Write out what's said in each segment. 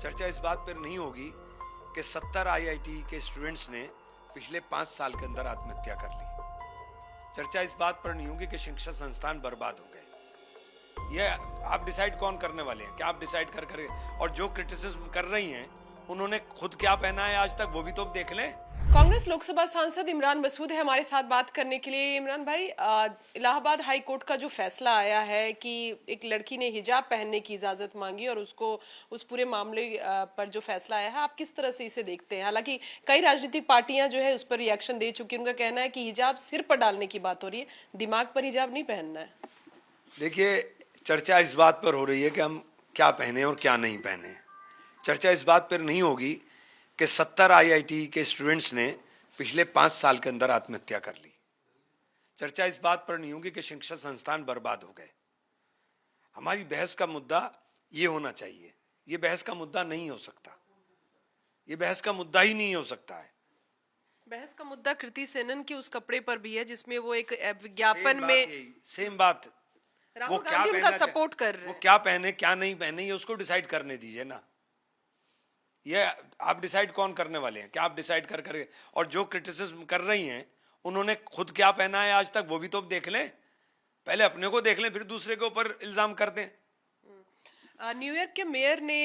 चर्चा इस बात पर नहीं होगी कि 70 आईआईटी के स्टूडेंट्स ने पिछले 5 साल के अंदर आत्महत्या कर ली। चर्चा इस बात पर नहीं होगी कि शिक्षा संस्थान बर्बाद हो गए। यह आप डिसाइड कौन करने वाले हैं? क्या आप डिसाइड कर और जो क्रिटिसिज्म कर रही हैं उन्होंने खुद क्या पहना है आज तक, वो भी तो देख लें। कांग्रेस लोकसभा सांसद इमरान मसूद है हमारे साथ बात करने के लिए। इमरान भाई, इलाहाबाद हाई कोर्ट का जो फैसला आया है कि एक लड़की ने हिजाब पहनने की इजाजत मांगी और उसको उस पूरे मामले पर जो फैसला आया है, आप किस तरह से इसे देखते हैं? हालांकि कई राजनीतिक पार्टियां जो है उस पर रिएक्शन दे चुकी हैं। उनका कहना है कि हिजाब सिर पर डालने की बात हो रही है, दिमाग पर हिजाब नहीं पहनना है। देखिए, चर्चा इस बात पर हो रही है कि हम क्या पहने और क्या नहीं पहने। चर्चा इस बात पर नहीं होगी कि 70 आईआईटी के स्टूडेंट्स ने पिछले 5 साल के अंदर आत्महत्या कर ली। चर्चा इस बात पर नहीं होगी कि शिक्षा संस्थान बर्बाद हो गए। हमारी बहस का मुद्दा ये होना चाहिए। ये बहस का मुद्दा नहीं हो सकता। ये बहस का मुद्दा ही नहीं हो सकता है। बहस का मुद्दा कृति सेनन के उस कपड़े पर भी है जिसमें वो एक विज्ञापन में सेम बात राहुल गांधी उनका सपोर्ट कर रहे हैं। वो क्या पहने क्या नहीं पहने ये उसको डिसाइड करने दीजिए ना। ये आप डिसाइड कौन करने वाले हैं? क्या आप डिसाइड कर और जो क्रिटिसिज्म कर रही हैं उन्होंने खुद क्या पहना है आज तक, वो भी तो देख लें। पहले अपने को देख लें, फिर दूसरे के ऊपर इल्जाम कर दें। न्यूयॉर्क के मेयर ने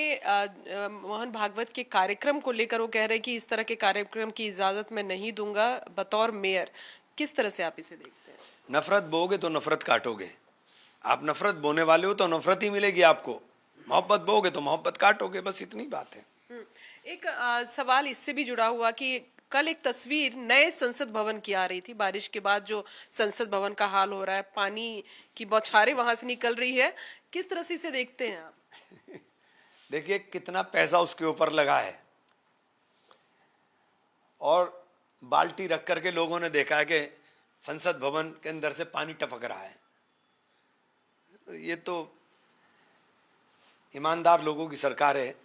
मोहन भागवत के कार्यक्रम को लेकर वो कह रहे हैं कि इस तरह के कार्यक्रम की इजाजत मैं नहीं दूंगा बतौर मेयर। किस तरह से आप इसे देखते हैं? नफरत बोगे तो नफरत काटोगे। आप नफरत बोने वाले हो तो नफरत ही मिलेगी आपको। मोहब्बत बोगे तो मोहब्बत काटोगे। बस इतनी बात है। एक सवाल इससे भी जुड़ा हुआ कि कल एक तस्वीर नए संसद भवन की आ रही थी। बारिश के बाद जो संसद भवन का हाल हो रहा है, पानी की बौछारें वहां से निकल रही है, किस तरह से इसे देखते हैं आप? देखिए कितना पैसा उसके ऊपर लगा है और बाल्टी रख करके लोगों ने देखा है कि संसद भवन के अंदर से पानी टपक रहा है। ये तो ईमानदार लोगों की सरकार है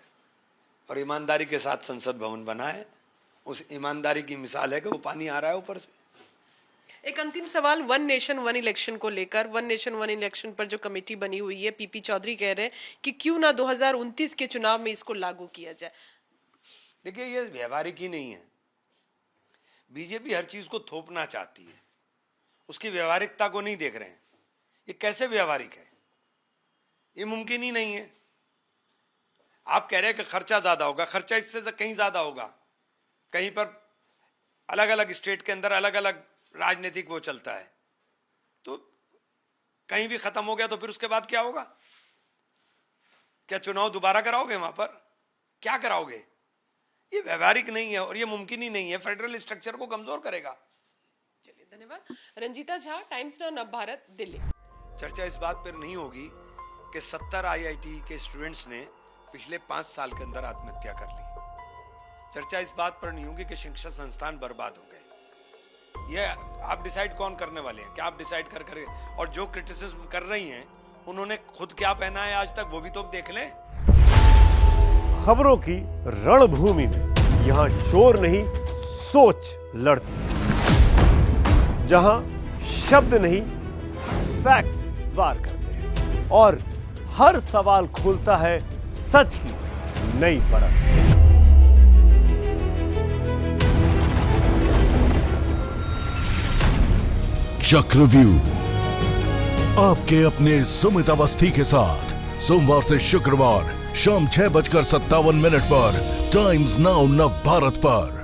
और ईमानदारी के साथ संसद भवन बना है। उस ईमानदारी की मिसाल है कि वो पानी आ रहा है ऊपर से। एक अंतिम सवाल वन नेशन वन इलेक्शन को लेकर। वन नेशन वन इलेक्शन पर जो कमेटी बनी हुई है, पीपी चौधरी कह रहे हैं कि क्यों ना 2029 के चुनाव में इसको लागू किया जाए। देखिए, ये व्यवहारिक ही नहीं है। बीजेपी हर चीज को थोपना चाहती है, उसकी व्यवहारिकता को नहीं देख रहे हैं। ये कैसे व्यवहारिक है? ये मुमकिन ही नहीं है। आप कह रहे हैं कि खर्चा ज्यादा होगा, खर्चा इससे कहीं ज्यादा होगा। कहीं पर अलग अलग स्टेट के अंदर अलग अलग राजनीतिक वो चलता है, तो कहीं भी खत्म हो गया तो फिर उसके बाद क्या होगा? क्या चुनाव दोबारा कराओगे? वहां पर क्या कराओगे? ये व्यवहारिक नहीं है और ये मुमकिन ही नहीं है। फेडरल स्ट्रक्चर को कमजोर करेगा। चलिए, धन्यवाद। रंजीता झा, टाइम्स नाउ नव भारत, दिल्ली। चर्चा इस बात पर नहीं होगी कि 70 आईआईटी के स्टूडेंट्स ने पिछले 5 साल के अंदर आत्महत्या कर ली। चर्चा इस बात पर नहीं होगी कि शिक्षा संस्थान बर्बाद हो गए। ये आप डिसाइड कौन करने वाले हैं? क्या आप डिसाइड कर और जो क्रिटिसिज्म कर रही हैं उन्होंने खुद क्या पहना है आज तक, वो भी तो देख लें। खबरों की रणभूमि में यहां शोर नहीं सोच लड़ती है, जहां शब्द नहीं फैक्ट्स वार करते हैं और हर सवाल खोलता है सच की नई परत। चक्रव्यूह आपके अपने सुमित अवस्थी के साथ सोमवार से शुक्रवार शाम 6:57 पर टाइम्स नाउ नव भारत पर।